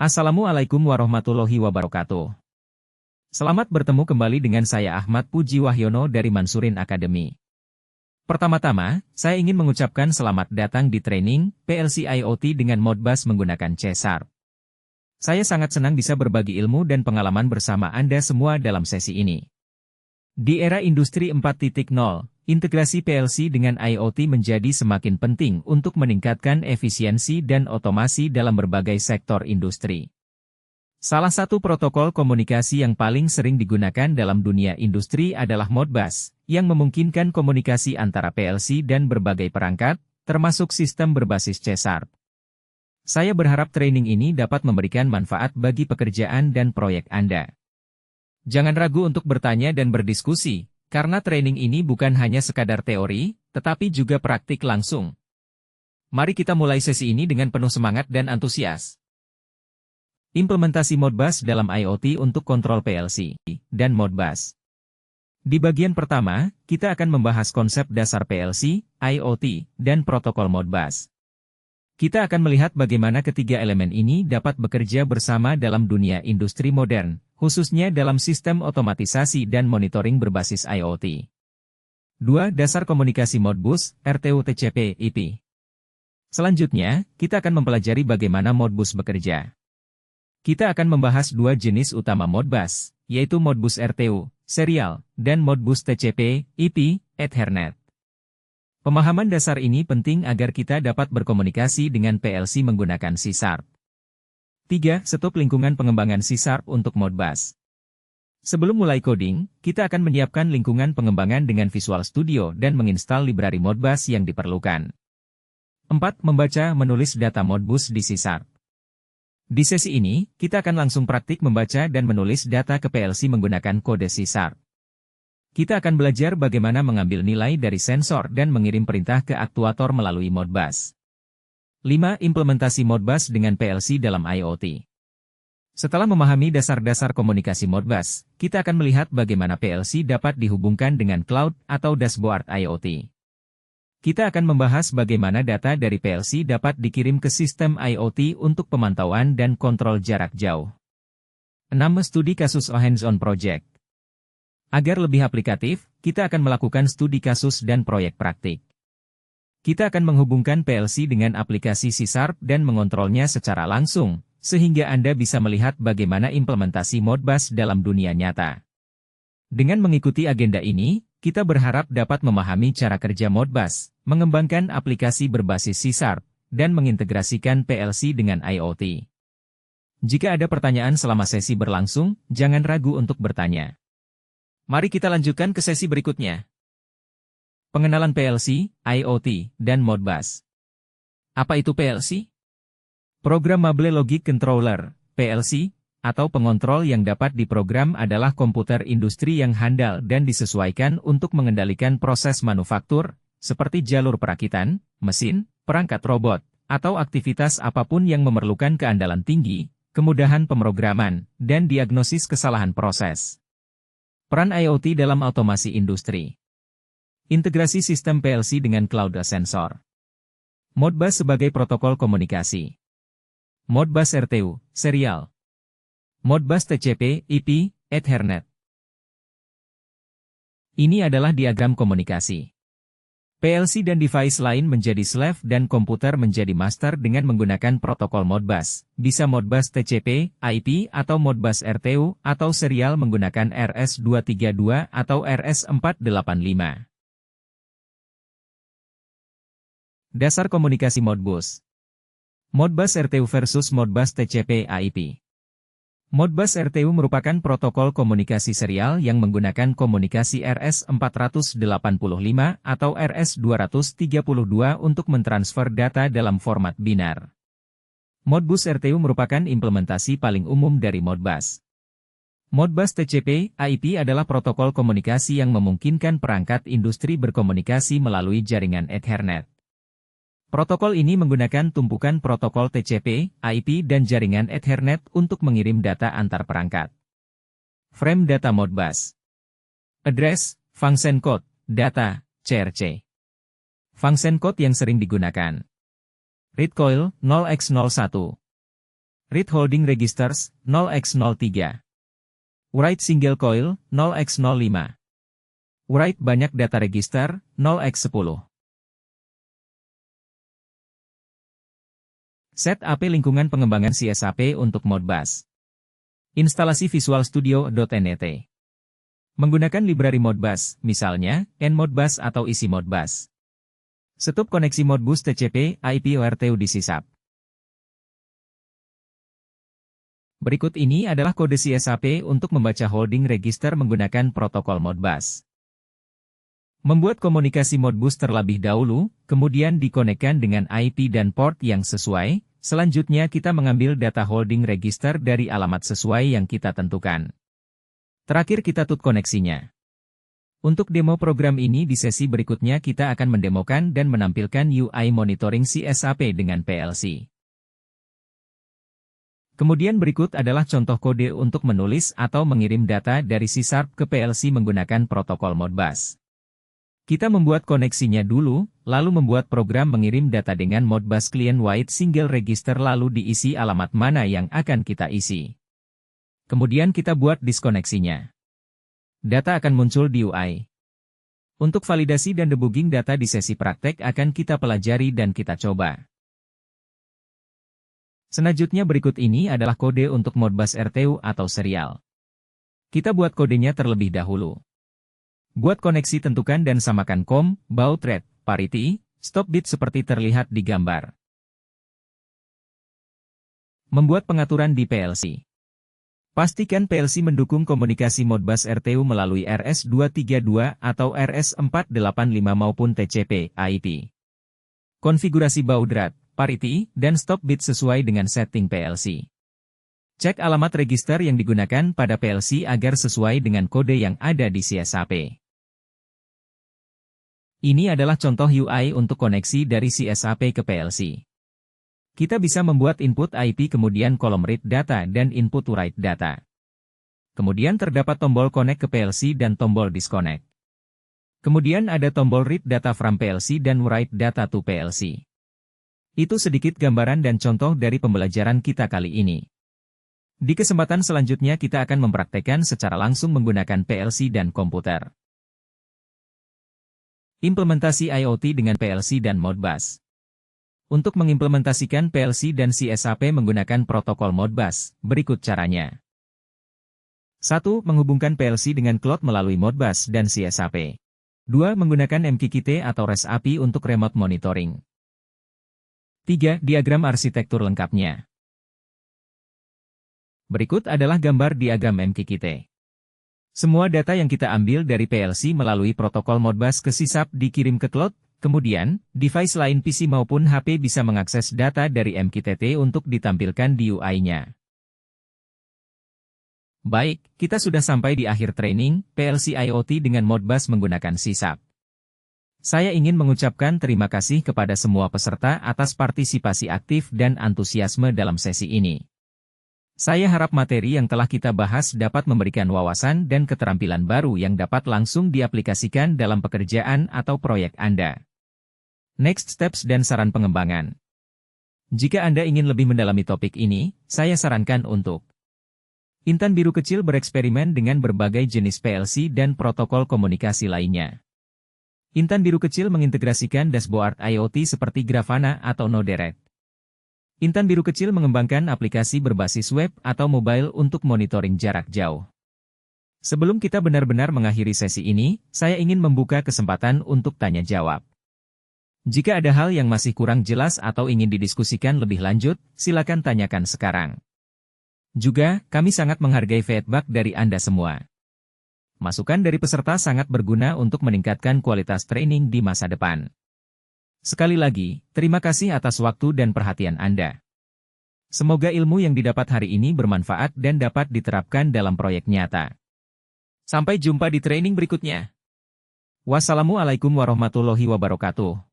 Assalamualaikum warahmatullahi wabarakatuh. Selamat bertemu kembali dengan saya Ahmad Puji Wahyono dari Mansurin Academy. Pertama-tama, saya ingin mengucapkan selamat datang di training PLC IoT dengan Modbus menggunakan C#. Saya sangat senang bisa berbagi ilmu dan pengalaman bersama Anda semua dalam sesi ini. Di era industri 4.0, integrasi PLC dengan IoT menjadi semakin penting untuk meningkatkan efisiensi dan otomasi dalam berbagai sektor industri. Salah satu protokol komunikasi yang paling sering digunakan dalam dunia industri adalah Modbus, yang memungkinkan komunikasi antara PLC dan berbagai perangkat, termasuk sistem berbasis C#. Saya berharap training ini dapat memberikan manfaat bagi pekerjaan dan proyek Anda. Jangan ragu untuk bertanya dan berdiskusi, karena training ini bukan hanya sekadar teori, tetapi juga praktik langsung. Mari kita mulai sesi ini dengan penuh semangat dan antusias. Implementasi Modbus dalam IoT untuk kontrol PLC dan Modbus. Di bagian pertama, kita akan membahas konsep dasar PLC, IoT, dan protokol Modbus. Kita akan melihat bagaimana ketiga elemen ini dapat bekerja bersama dalam dunia industri modern, khususnya dalam sistem otomatisasi dan monitoring berbasis IoT. 2. Dasar komunikasi Modbus, RTU TCP, IP. Selanjutnya, kita akan mempelajari bagaimana Modbus bekerja. Kita akan membahas dua jenis utama Modbus, yaitu Modbus RTU, serial, dan Modbus TCP, IP, Ethernet. Pemahaman dasar ini penting agar kita dapat berkomunikasi dengan PLC menggunakan C#. 3. Setup lingkungan pengembangan C# untuk Modbus. Sebelum mulai coding, kita akan menyiapkan lingkungan pengembangan dengan Visual Studio dan menginstal library Modbus yang diperlukan. 4. Membaca menulis data Modbus di C#. Di sesi ini, kita akan langsung praktik membaca dan menulis data ke PLC menggunakan kode C#. Kita akan belajar bagaimana mengambil nilai dari sensor dan mengirim perintah ke aktuator melalui Modbus. 5. Implementasi Modbus dengan PLC dalam IoT. Setelah memahami dasar-dasar komunikasi Modbus, kita akan melihat bagaimana PLC dapat dihubungkan dengan cloud atau dashboard IoT. Kita akan membahas bagaimana data dari PLC dapat dikirim ke sistem IoT untuk pemantauan dan kontrol jarak jauh. 6. Studi kasus hands-on project. Agar lebih aplikatif, kita akan melakukan studi kasus dan proyek praktik. Kita akan menghubungkan PLC dengan aplikasi C# dan mengontrolnya secara langsung, sehingga Anda bisa melihat bagaimana implementasi Modbus dalam dunia nyata. Dengan mengikuti agenda ini, kita berharap dapat memahami cara kerja Modbus, mengembangkan aplikasi berbasis C#, dan mengintegrasikan PLC dengan IoT. Jika ada pertanyaan selama sesi berlangsung, jangan ragu untuk bertanya. Mari kita lanjutkan ke sesi berikutnya. Pengenalan PLC, IoT, dan Modbus. Apa itu PLC? Programmable Logic Controller, PLC, atau pengontrol yang dapat diprogram adalah komputer industri yang handal dan disesuaikan untuk mengendalikan proses manufaktur, seperti jalur perakitan, mesin, perangkat robot, atau aktivitas apapun yang memerlukan keandalan tinggi, kemudahan pemrograman, dan diagnosis kesalahan proses. Peran IoT dalam otomasi industri. Integrasi sistem PLC dengan cloud sensor. Modbus sebagai protokol komunikasi. Modbus RTU, serial. Modbus TCP, IP, Ethernet. Ini adalah diagram komunikasi. PLC dan device lain menjadi slave dan komputer menjadi master dengan menggunakan protokol Modbus, bisa Modbus TCP, IP atau Modbus RTU, atau serial menggunakan RS-232 atau RS-485. Dasar komunikasi Modbus. Modbus RTU versus Modbus TCP IP. Modbus RTU merupakan protokol komunikasi serial yang menggunakan komunikasi RS-485 atau RS-232 untuk mentransfer data dalam format binar. Modbus RTU merupakan implementasi paling umum dari Modbus. Modbus TCP, IP adalah protokol komunikasi yang memungkinkan perangkat industri berkomunikasi melalui jaringan Ethernet. Protokol ini menggunakan tumpukan protokol TCP, IP dan jaringan Ethernet untuk mengirim data antar perangkat. Frame data Modbus. Address, function code, data, CRC. Function code yang sering digunakan. Read coil, 0x01. Read holding registers, 0x03. Write single coil, 0x05. Write banyak data register, 0x10. Set AP lingkungan pengembangan CSAP untuk Modbus. Instalasi Visual Studio.net. Menggunakan library Modbus, misalnya, nModbus atau isi Modbus. Setup koneksi Modbus TCP, IP ORTU di SysApp. Berikut ini adalah kode CSAP untuk membaca holding register menggunakan protokol Modbus. Membuat komunikasi Modbus terlebih dahulu, kemudian dikonekkan dengan IP dan port yang sesuai, selanjutnya kita mengambil data holding register dari alamat sesuai yang kita tentukan. Terakhir kita tut koneksinya. Untuk demo program ini di sesi berikutnya kita akan mendemokan dan menampilkan UI monitoring CSAP dengan PLC. Kemudian berikut adalah contoh kode untuk menulis atau mengirim data dari C# ke PLC menggunakan protokol Modbus. Kita membuat koneksinya dulu, lalu membuat program mengirim data dengan Modbus Client Wide Single Register lalu diisi alamat mana yang akan kita isi. Kemudian kita buat diskoneksinya. Data akan muncul di UI. Untuk validasi dan debugging data di sesi praktek akan kita pelajari dan kita coba. Selanjutnya berikut ini adalah kode untuk Modbus RTU atau serial. Kita buat kodenya terlebih dahulu. Buat koneksi tentukan dan samakan COM, baud rate, parity, stop bit seperti terlihat di gambar. Membuat pengaturan di PLC. Pastikan PLC mendukung komunikasi Modbus RTU melalui RS-232 atau RS-485 maupun TCP, IP. Konfigurasi baud rate, parity, dan stop bit sesuai dengan setting PLC. Cek alamat register yang digunakan pada PLC agar sesuai dengan kode yang ada di CSAP. Ini adalah contoh UI untuk koneksi dari CSAP ke PLC. Kita bisa membuat input IP kemudian kolom read data dan input write data. Kemudian terdapat tombol connect ke PLC dan tombol disconnect. Kemudian ada tombol read data from PLC dan write data to PLC. Itu sedikit gambaran dan contoh dari pembelajaran kita kali ini. Di kesempatan selanjutnya kita akan mempraktekkan secara langsung menggunakan PLC dan komputer. Implementasi IoT dengan PLC dan Modbus. Untuk mengimplementasikan PLC dan CSAP menggunakan protokol Modbus, berikut caranya. 1. Menghubungkan PLC dengan cloud melalui Modbus dan CSAP. 2. Menggunakan MQTT atau REST API untuk remote monitoring. 3. Diagram arsitektur lengkapnya. Berikut adalah gambar diagram MQTT. Semua data yang kita ambil dari PLC melalui protokol Modbus ke SysApp dikirim ke cloud. Kemudian, device lain PC maupun HP bisa mengakses data dari MQTT untuk ditampilkan di UI-nya. Baik, kita sudah sampai di akhir training PLC IoT dengan Modbus menggunakan SysApp. Saya ingin mengucapkan terima kasih kepada semua peserta atas partisipasi aktif dan antusiasme dalam sesi ini. Saya harap materi yang telah kita bahas dapat memberikan wawasan dan keterampilan baru yang dapat langsung diaplikasikan dalam pekerjaan atau proyek Anda. Next steps dan saran pengembangan. Jika Anda ingin lebih mendalami topik ini, saya sarankan untuk Intan Biru Kecil bereksperimen dengan berbagai jenis PLC dan protokol komunikasi lainnya. Intan Biru Kecil mengintegrasikan dashboard IoT seperti Grafana atau Node-RED. Intan Biru Kecil mengembangkan aplikasi berbasis web atau mobile untuk monitoring jarak jauh. Sebelum kita benar-benar mengakhiri sesi ini, saya ingin membuka kesempatan untuk tanya jawab. Jika ada hal yang masih kurang jelas atau ingin didiskusikan lebih lanjut, silakan tanyakan sekarang. Juga, kami sangat menghargai feedback dari Anda semua. Masukan dari peserta sangat berguna untuk meningkatkan kualitas training di masa depan. Sekali lagi, terima kasih atas waktu dan perhatian Anda. Semoga ilmu yang didapat hari ini bermanfaat dan dapat diterapkan dalam proyek nyata. Sampai jumpa di training berikutnya. Wassalamualaikum warahmatullahi wabarakatuh.